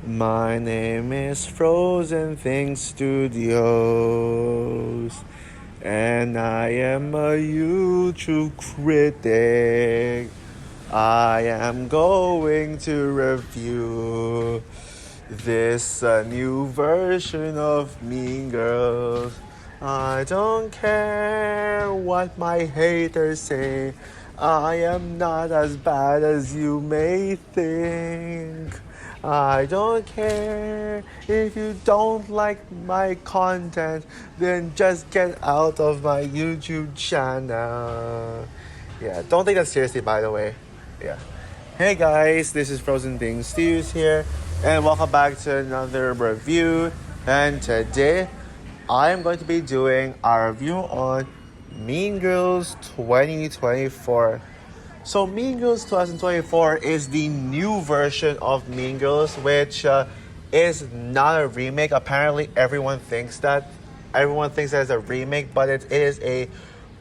My name is Frozen Things Studios, and I am a YouTube critic. I am going to review this new version of Mean Girls. I don't care what my haters say. I am not as bad as you may think. I don't care if you don't like my content, then just get out of my YouTube channel. Yeah, don't take that seriously, by the way. Yeah. Hey guys, this is Frozen Things Stews here, and welcome back to another review. And today, I am going to be doing a review on Mean Girls 2024. So Mean Girls 2024 is the new version of Mean Girls, which is not a remake. Apparently, everyone thinks that. Everyone thinks that it's a remake, but it is a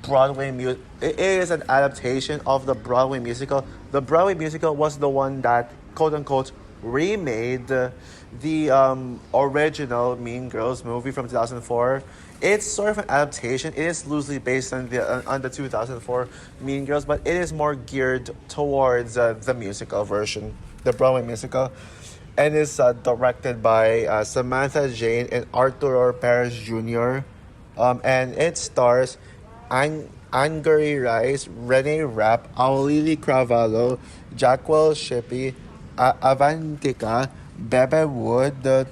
It is an adaptation of the Broadway musical. The Broadway musical was the one that quote unquote remade the original Mean Girls movie from 2004. It's sort of an adaptation. It is loosely based on the 2004 Mean Girls, but it is more geared towards the musical version, the Broadway musical, and is directed by Samantha Jane and Arturo Perez Jr. And it stars Angry Rice, Renee Rapp, Aulili Cravallo, Jacquel Shippey, Avantika, Bebe Wood,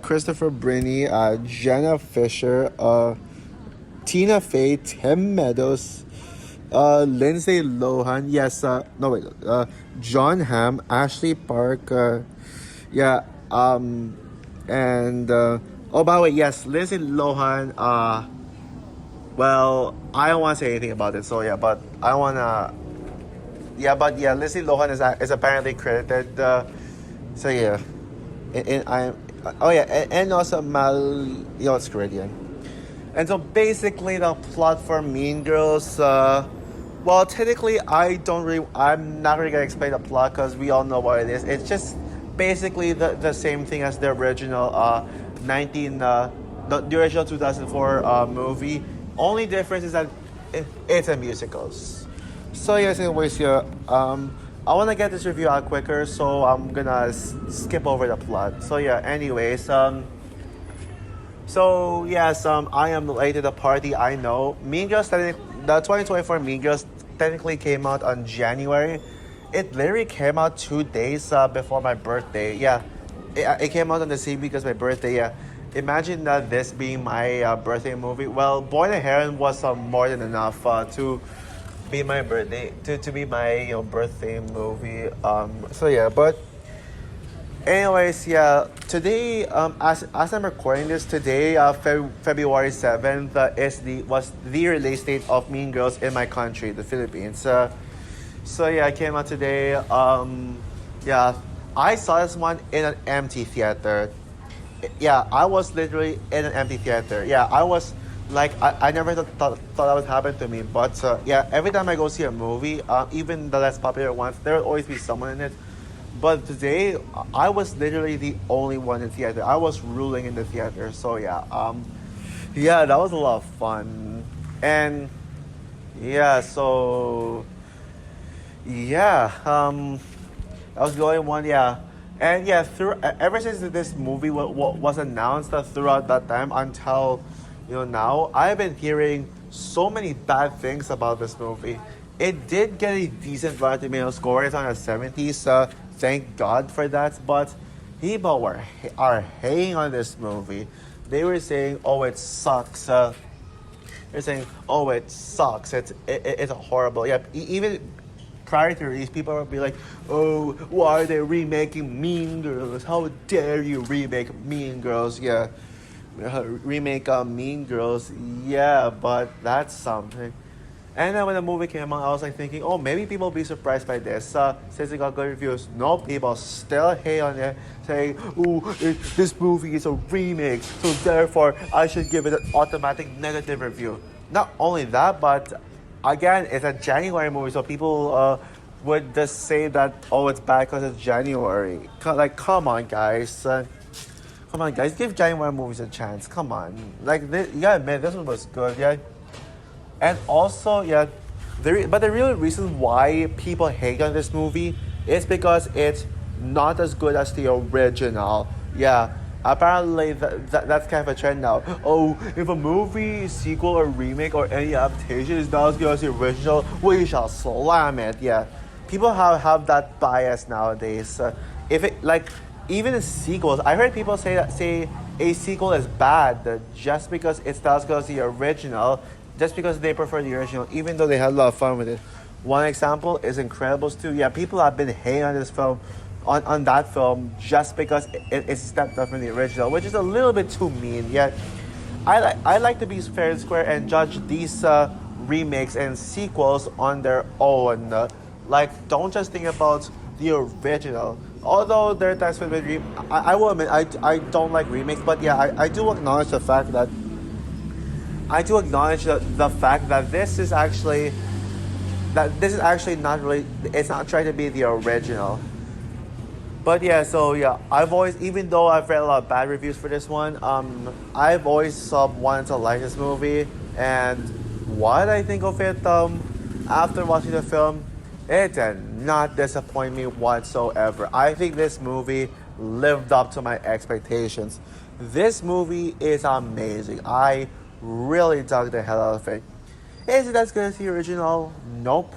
Christopher Brinney, Jenna Fisher, Tina Fey, Tim Meadows, Lindsay Lohan, yes, no wait, John Hamm, Ashley Park, yeah, and oh by the way, yes, Lindsay Lohan, well, I don't want to say anything about it, so yeah, but I wanna, yeah, but yeah, Lindsay Lohan is apparently credited, so yeah, I, oh yeah, and also it's Caridian. And so basically, the plot for Mean Girls, well, technically, I'm not really gonna explain the plot because we all know what it is. It's just basically the same thing as the original 19, the original 2004 movie. Only difference is that it's a musical. So yes, anyways, yeah, I want to get this review out quicker, so I'm gonna skip over the plot. So yeah, anyways, so yes, I am late to the party. I know. The 2024 Mean Girls technically came out on January. It literally came out 2 days before my birthday. Yeah, it came out on the same week as my birthday. Yeah, imagine that this being my birthday movie. Well, Boy and Heron was more than enough to be my birthday to be my birthday movie. So yeah, but anyways, yeah. Today, as I'm recording this today, February 7th, was the release date of Mean Girls in my country, the Philippines. So yeah, I came out today. Yeah, I saw this one in an empty theater. Yeah, I was literally in an empty theater. Yeah, I was like, I never thought that would happen to me. But yeah, every time I go see a movie, even the less popular ones, there will always be someone in it. But today, I was literally the only one in theater. I was ruling in the theater. So yeah, yeah, that was a lot of fun. And yeah, so yeah, that was the only one. Yeah, and yeah, ever since this movie was announced, throughout that time until now, I've been hearing so many bad things about this movie. It did get a decent Rotten Tomatoes score. It's on the 70s. Thank God for that. But people are hating on this movie. They were saying, "Oh, it sucks." They're saying, "Oh, it sucks. It's a horrible." Yeah, even prior to release, people would be like, "Oh, why are they remaking Mean Girls? How dare you remake Mean Girls?" Yeah, remake Mean Girls. Yeah, but that's something. And then when the movie came out, I was like thinking, oh, maybe people will be surprised by this. Since it got good reviews, no, people still hate on it, saying, ooh, this movie is a remake, so therefore I should give it an automatic negative review. Not only that, but again, it's a January movie, so people would just say that, oh, it's bad because it's January. Like, come on, guys. Come on, guys. Give January movies a chance. Come on. Like, you gotta admit, this one was good, yeah? And also, yeah, but the real reason why people hate on this movie is because it's not as good as the original. Yeah, apparently that's kind of a trend now. Oh, if a movie, sequel, or remake, or any adaptation is not as good as the original, we shall slam it. Yeah, people have that bias nowadays. If it like even in sequels, I heard people say a sequel is bad just because it's not as good as the original, just because they prefer the original, even though they had a lot of fun with it. One example is Incredibles 2. Yeah, people have been hating on this film, on that film, just because it's stepped up from the original, which is a little bit too mean. Yet, I like to be fair and square and judge these remakes and sequels on their own. Like, don't just think about the original. Although there are times when I will admit I don't like remakes, but yeah, I do acknowledge the fact that the fact that this is actually not really, it's not trying to be the original. But yeah, so yeah, I've always, even though I've read a lot of bad reviews for this one, I've always wanted to like this movie, and what I think of it, after watching the film, it did not disappoint me whatsoever. I think this movie lived up to my expectations. This movie is amazing. I really dug the hell out of it. Is it as good as the original? Nope.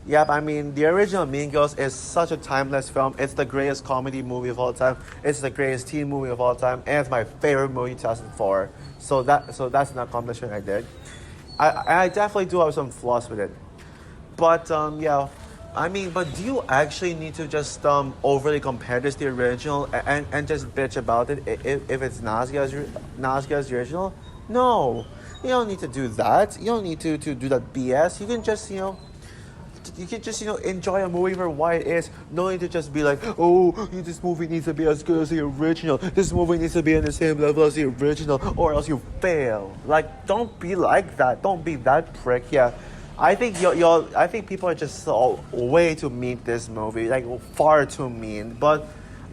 Yep, I mean, the original Mean Girls is such a timeless film. It's the greatest comedy movie of all time. It's the greatest teen movie of all time. And it's my favorite movie 2004. So that's an accomplishment I did. I definitely do have some flaws with it. But, yeah. I mean, but do you actually need to just overly compare this to the original and just bitch about it if it's not as good as the original? No. You don't need to do that. You don't need to do that BS. You can just, enjoy a movie for what it is. No need to just be like, oh, this movie needs to be as good as the original. This movie needs to be on the same level as the original, or else you fail. Like, don't be like that. Don't be that prick. Yeah, I think I think people are just way too mean to this movie, like far too mean. But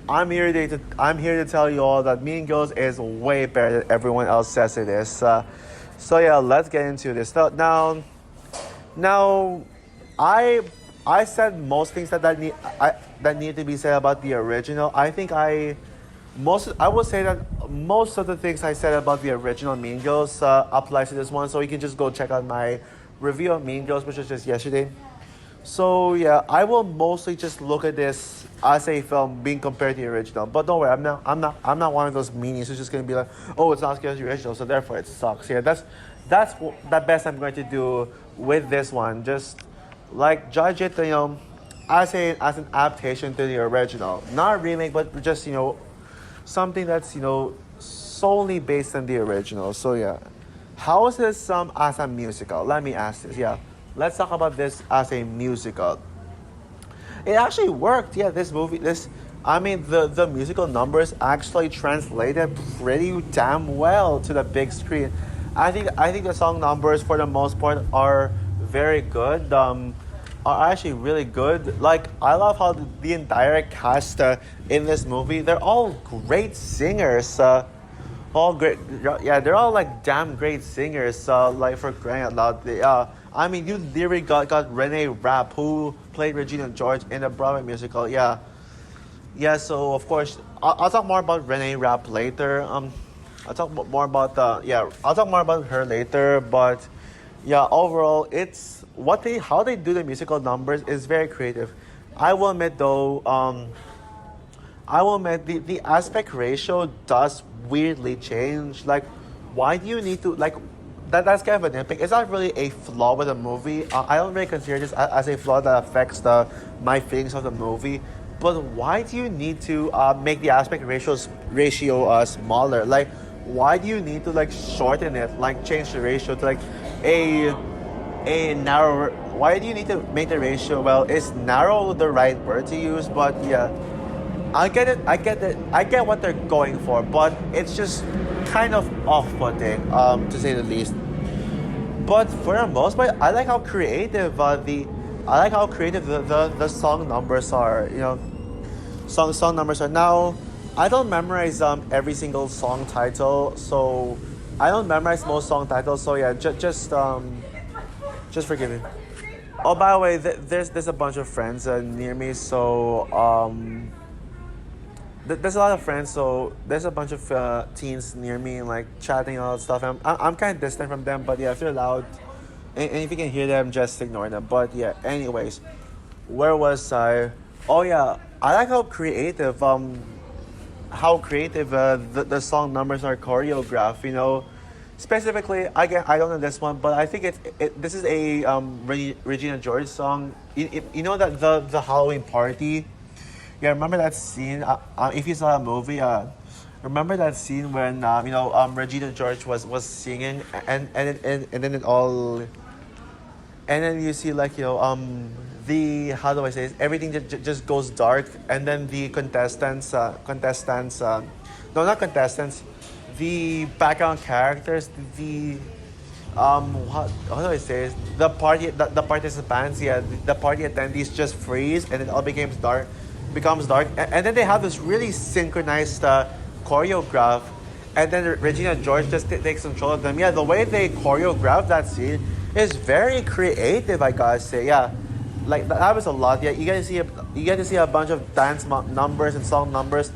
I'm here to tell you all that Mean Girls is way better than everyone else says it is. So yeah, let's get into this. Now, I said most things that need to be said about the original. I think I would say that most of the things I said about the original Mean Girls applies to this one. So you can just go check out my review of Mean Girls, which was just yesterday. So yeah, I will mostly just look at this as a film being compared to the original. But don't worry, I'm not one of those meanies who's just gonna be like, oh, it's not as good as the original, so therefore it sucks. Yeah, that's the best I'm going to do with this one. Just like judge it, as an adaptation to the original, not a remake, but just something that's solely based on the original. So yeah, how is this as a musical? Let me ask this. Yeah. Let's talk about this as a musical. It actually worked. Yeah, the musical numbers actually translated pretty damn well to the big screen. I think the song numbers for the most part are very good. Are actually really good. Like, I love how the entire cast in this movie, they're all great singers. All great. Yeah, they're all like damn great singers. Like, for crying out loud, I mean, you literally got Renee Rapp, who played Regina George in the Broadway musical. Yeah. Yeah, so of course, I'll talk more about Renee Rapp later. I'll talk more about her later. But yeah, overall, it's how they do the musical numbers is very creative. I will admit though, the aspect ratio does weirdly change. Like, why do you need to like? That's kind of an nitpick. It's not really a flaw with the movie. I don't really consider this as a flaw that affects my feelings of the movie. But why do you need to make the aspect ratio smaller? Like, why do you need to like shorten it? Like, change the ratio to like a narrower. Why do you need to make the ratio? Well, is narrow the right word to use? But yeah, I get it. I get what they're going for, but it's just kind of off-putting, to say the least. But for the most part, I like how creative I like how creative the song numbers are. You know, song numbers are now. I don't memorize every single song title, so I don't memorize most song titles. So yeah, just forgive me. Oh, by the way, there's a bunch of friends near me, so there's a lot of friends, so there's a bunch of teens near me and like chatting and all that stuff. I'm kind of distant from them, but yeah, if they're loud and if you can hear them, just ignore them. But yeah, anyways, where was I? Oh yeah, I like how creative the song numbers are choreographed. You know, specifically, I don't know this one, but I think this is a Regina George song. You know that the Halloween party. Yeah, remember that scene? If you saw a movie, remember that scene when Regina George was singing and then it all and then you see like the how do I say this? Everything just goes dark and then the contestants no, not contestants, the background characters, the how do I say this? The participants, yeah, the party attendees just freeze and it all becomes dark and then they have this really synchronized choreograph and then Regina George just takes control of them. Yeah, the way they choreograph that scene is very creative, I gotta say. Yeah, like that was a lot. Yeah, you get to see a bunch of numbers and song numbers.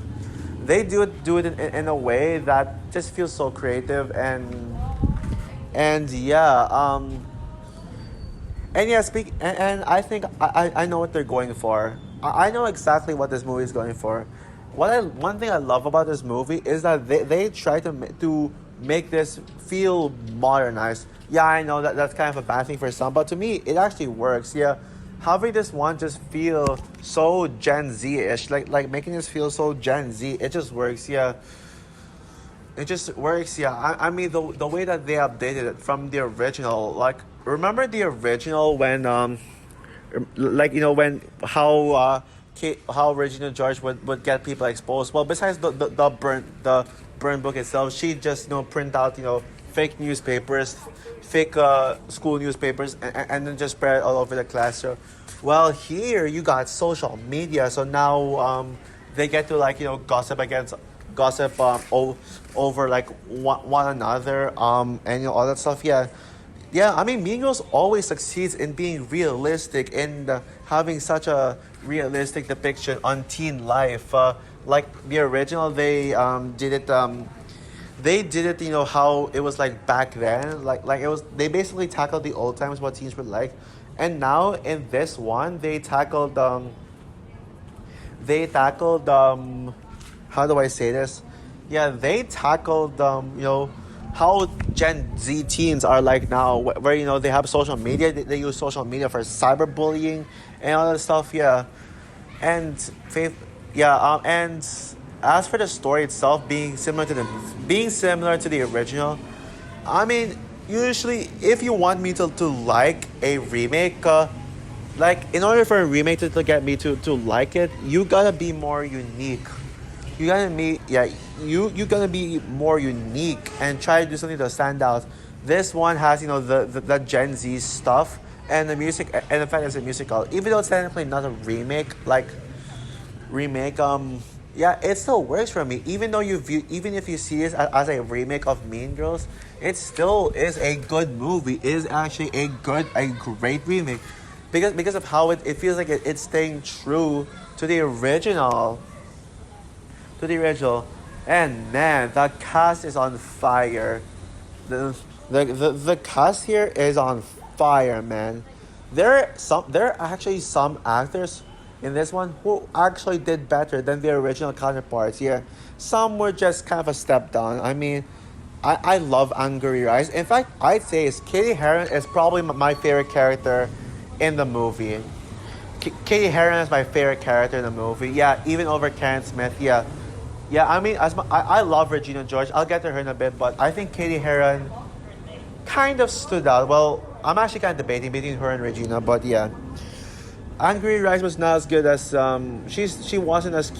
They do it in a way that just feels so creative and yeah and yeah and I think I know what they're going for. I know exactly what this movie is going for. One thing I love about this movie is that they try to make this feel modernized. Yeah, I know that that's kind of a bad thing for some, but to me it actually works. Yeah, having this one just feel so Gen Z-ish, like making this feel so Gen Z, it just works. Yeah, it just works. Yeah, I mean the way that they updated it from the original. Like remember the original when like when how Regina George would get people exposed. Well, besides the burn book itself, she just print out fake newspapers, fake school newspapers, and then just spread it all over the classroom. Well, here you got social media, so now they get to gossip over like one another and all that stuff. Yeah, yeah, I mean, Mean Girls always succeeds in being realistic and having such a realistic depiction on teen life. Like the original, they did it, how it was like back then. Like it was, they basically tackled the old times, what teens were like, and now in this one, they tackled how do I say this? Yeah, they tackled how Gen Z teens are like now, where they have social media. They use social media for cyberbullying and all that stuff. Yeah, and faith. Yeah, and as for the story itself being similar to the original, I mean, usually if you want me to like a remake, like in order for a remake to get me to like it, you gotta be more unique. You gotta be more unique and try to do something to stand out. This one has the Gen Z stuff and the music and the fact it's a musical, even though it's technically not a remake. Yeah, it still works for me. Even if you see it as a remake of Mean Girls, it still is a good movie. It is actually a great remake because of how it feels like it's staying true to the original. And man, the cast is on fire. The cast here is on fire, man. There are actually some actors in this one who actually did better than their original counterparts. Yeah, some were just kind of a step down. I mean, I love Angry Rice. In fact, I'd say Katie Heron is probably my favorite character in the movie. Katie Heron is my favorite character in the movie. Yeah, even over Karen Smith. Yeah, yeah. I mean, I love Regina George. I'll get to her in a bit, but I think Katie Heron kind of stood out. Well, I'm actually kind of debating between her and Regina, but yeah. Angry Rice was not as good as she wasn't as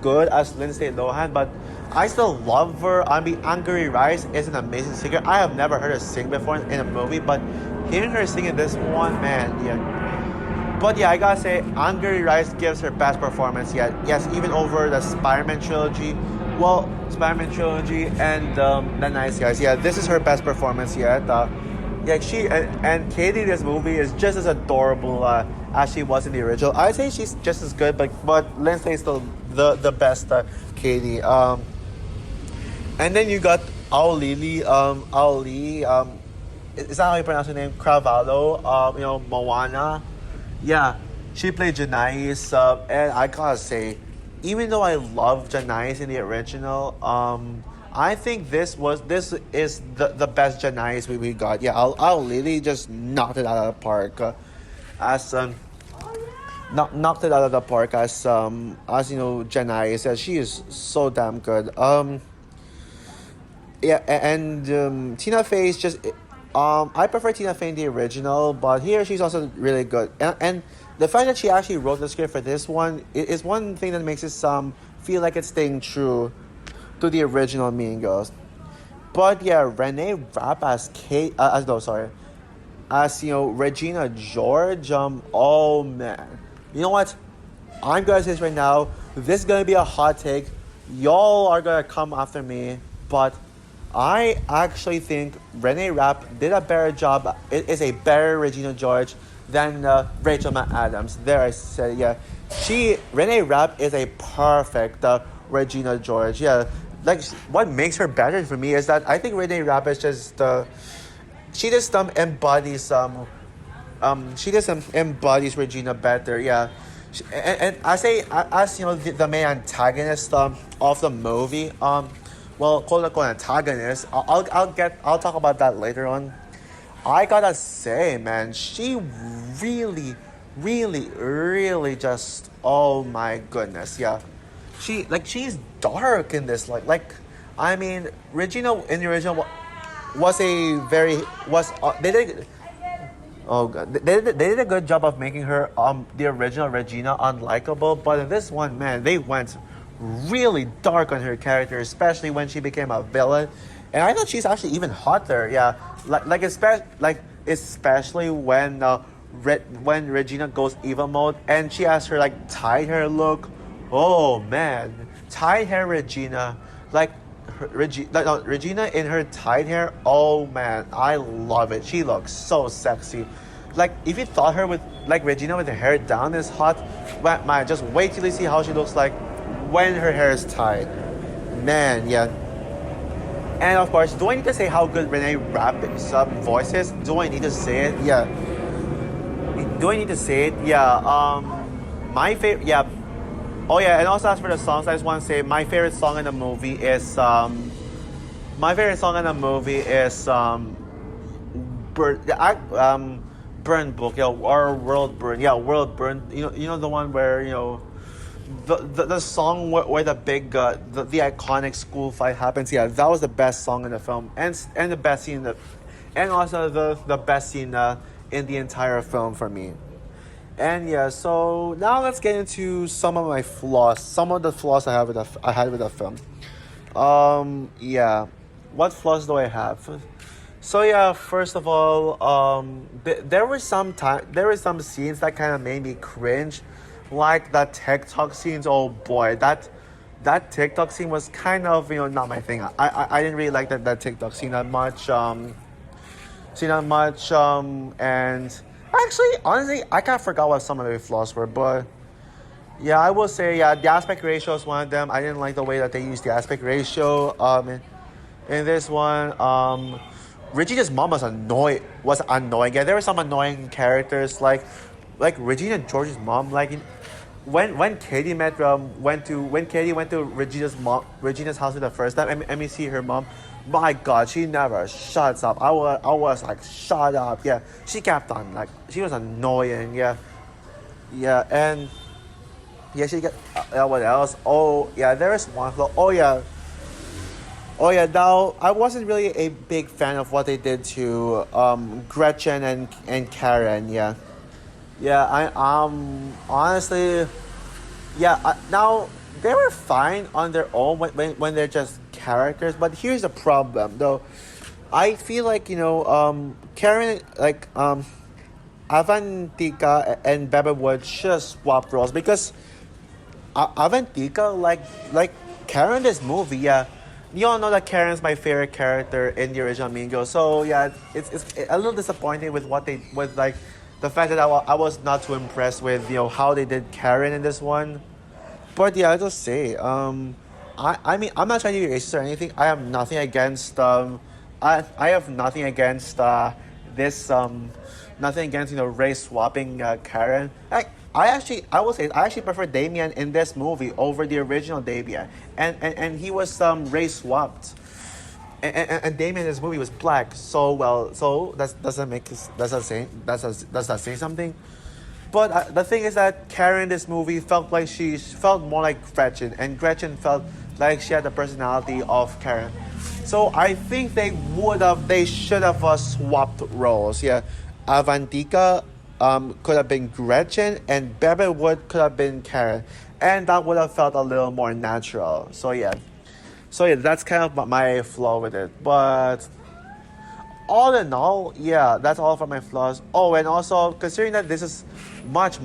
good as Lindsay Lohan, but I still love her. I mean, Angry Rice is an amazing singer. I have never heard her sing before in a movie, but hearing her sing in this one, man, yeah, But yeah, I gotta say, Angry Rice gives her best performance yet. Yes, even over the Spider-Man trilogy. Well, Spider-Man trilogy and the Nice Guys. Yeah, this is her best performance yet. Yeah, she and Katie in this movie is just as adorable as she was in the original. I'd say she's just as good, but Lindsay is still the best Katie. And then you got Ali. Is that how you pronounce her name? Cravalho. Moana. Yeah, she played Janice, and I gotta say, even though I love Janice in the original, I think this is the best Janice we got. Yeah, I'll really just knocked it out of the park, as knocked it out of the park as Janice. She is so damn good. Yeah, and Tina Fey is just. I prefer Tina Fey in the original, but here she's also really good. And the fact that she actually wrote the script for this one is one thing that makes it feel like it's staying true to the original Mean Girls. But yeah, Renee Rapp as Regina George. Oh man, you know what? I'm gonna say this right now. This is gonna be a hot take. Y'all are gonna come after me, but I actually think Renee Rapp did a better job. It is a better Regina George than Rachel McAdams. There, I said, yeah. Renee Rapp is a perfect Regina George. Yeah, like what makes her better for me is that I think Renee Rapp is just she just embodies Regina better. Yeah. And I say as the main antagonist of the movie, well, quote unquote antagonist. I'll talk about that later on. I gotta say, man, she really, really, really just, oh my goodness, yeah. She's dark in this, I mean, Regina in the original was they did. Oh god, they did a good job of making her the original Regina unlikable, but in this one, man, they went really dark on her character, especially when she became a villain. And I thought she's actually even hotter. Yeah, especially when Regina goes evil mode and she has her tied hair look. Oh man, tied hair Regina, Regina in her tied hair. Oh man, I love it. She looks so sexy. If you thought her with Regina with her hair down is hot, man, just wait till you see how she looks like when her hair is tied. Man, yeah. And of course, do I need to say how good Renee Rapp's voice is? Do I need to say it? Yeah. Do I need to say it? Yeah. My favorite. Yeah. Oh yeah. And also as for the songs, I just want to say my favorite song in the movie is Burn Book. Yeah, or World Burn. Yeah, World Burn. You know the one where the song where the big the iconic school fight happens. Yeah, that was the best song in the film, and the best scene and also the best scene in the entire film for me. And yeah, so now let's get into some of my flaws, some of the flaws I had with the film. Yeah, what flaws do I have? So yeah, first of all, there were some scenes that kind of made me cringe. Like the TikTok scenes, oh boy, that TikTok scene was kind of not my thing. I didn't really like that TikTok scene that much. And actually, honestly, I kind of forgot what some of the flaws were, but yeah, I will say the aspect ratio is one of them. I didn't like the way that they used the aspect ratio. In this one, Regina's mom was annoying. Yeah, there were some annoying characters like Regina George's mom. When Katie went to Regina's house for the first time, and we see her mom. My God, she never shuts up. I was like, shut up. Yeah, she kept on she was annoying. Yeah, and yeah, she got what else? Oh yeah, there is one flaw. Oh yeah, now I wasn't really a big fan of what they did to Gretchen and Karen. Yeah. Yeah, I honestly, yeah. Now they were fine on their own when they're just characters, but here's the problem though. I feel Karen Avantika and Bebe Wood should have swapped roles because Avantika, like Karen, this movie, yeah. You all know that Karen's my favorite character in the original Mean Girls, so yeah, it's a little disappointing with what they with like the fact that I was not too impressed with how they did Karen in this one. But yeah, I just say, I mean, I'm not trying to be racist or anything. I have nothing against I have nothing against this nothing against race swapping Karen. I will say I actually prefer Damien in this movie over the original Damien, and he was race swapped, and Damien in this movie was black. So well, so that doesn't make does that say something? But the thing is that Karen in this movie felt like she felt more like Gretchen, and Gretchen felt like she had the personality of Karen. So I think they should have swapped roles. Yeah, Avantika could have been Gretchen, and Bebe Wood could have been Karen, and that would have felt a little more natural. So yeah, that's kind of my flaw with it. But all in all, yeah, that's all for my flaws. Oh, and also considering that this is much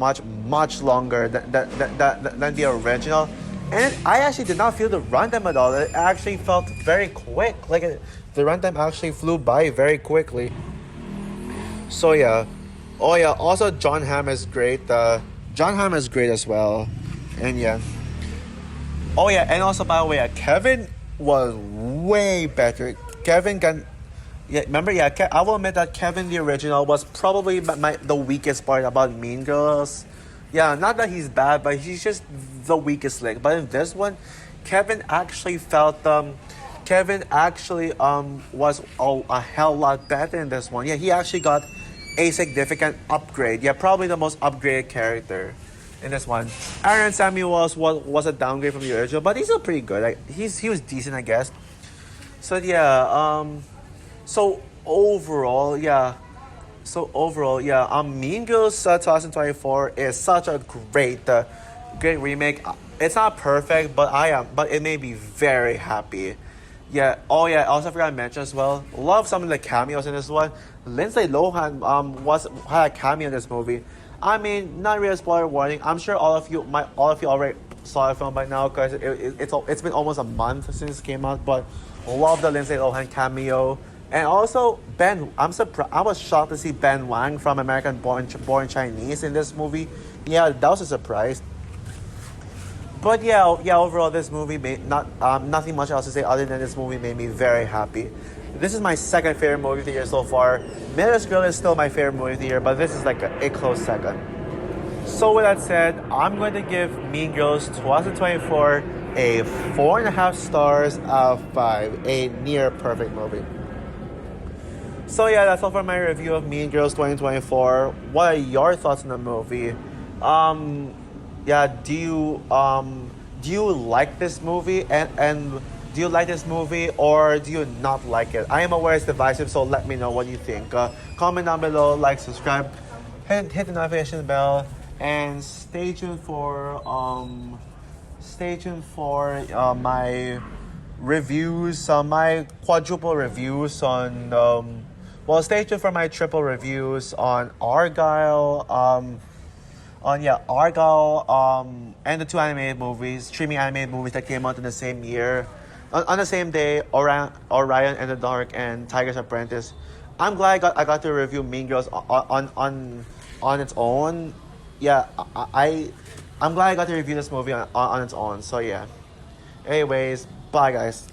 longer than the original, and I actually did not feel the runtime at all. It actually felt very quick. The runtime actually flew by very quickly. So yeah. Oh yeah. Also, John Hamm is great. John Hamm is great as well, and yeah. Oh yeah, and also by the way, Kevin was way better. Kevin can. Yeah, remember, yeah, I will admit that Kevin, the original, was probably the weakest part about Mean Girls. Yeah, not that he's bad, but he's just the weakest link. But in this one, Kevin actually was a hell lot better in this one. Yeah, he actually got a significant upgrade. Yeah, probably the most upgraded character in this one. Aaron Samuels was a downgrade from the original, but he's still pretty good. Like he was decent, I guess. So yeah, so overall, yeah. Mean Girls 2024 is such a great remake. It's not perfect, but it made me very happy. Yeah. Oh yeah. I also forgot to mention as well. Love some of the cameos in this one. Lindsay Lohan had a cameo in this movie. I mean, not really a spoiler warning. I'm sure all of you already saw the film by now because it's been almost a month since it came out. But love the Lindsay Lohan cameo. And also I was shocked to see Ben Wang from American Born Chinese in this movie. Yeah, that was a surprise. But yeah, overall this movie made nothing much else to say other than this movie made me very happy. This is my second favorite movie of the year so far. Miller's Girl is still my favorite movie of the year, but this is like a close second. So with that said, I'm going to give Mean Girls 2024 a 4.5 stars out of 5, a near perfect movie. So yeah, that's all for my review of Mean Girls 2024. What are your thoughts on the movie? Yeah, do you like this movie and do you like this movie or do you not like it? I am aware it's divisive, so let me know what you think. Comment down below, like, subscribe, hit the notification bell, and stay tuned for my reviews, my quadruple reviews on stay tuned for my triple reviews on Argyle, and the two streaming animated movies that came out in the same year, on the same day, Orion and the Dark and Tiger's Apprentice. I'm glad I got to review Mean Girls on its own. Yeah, I'm glad I got to review this movie on its own. So yeah. Anyways, bye guys.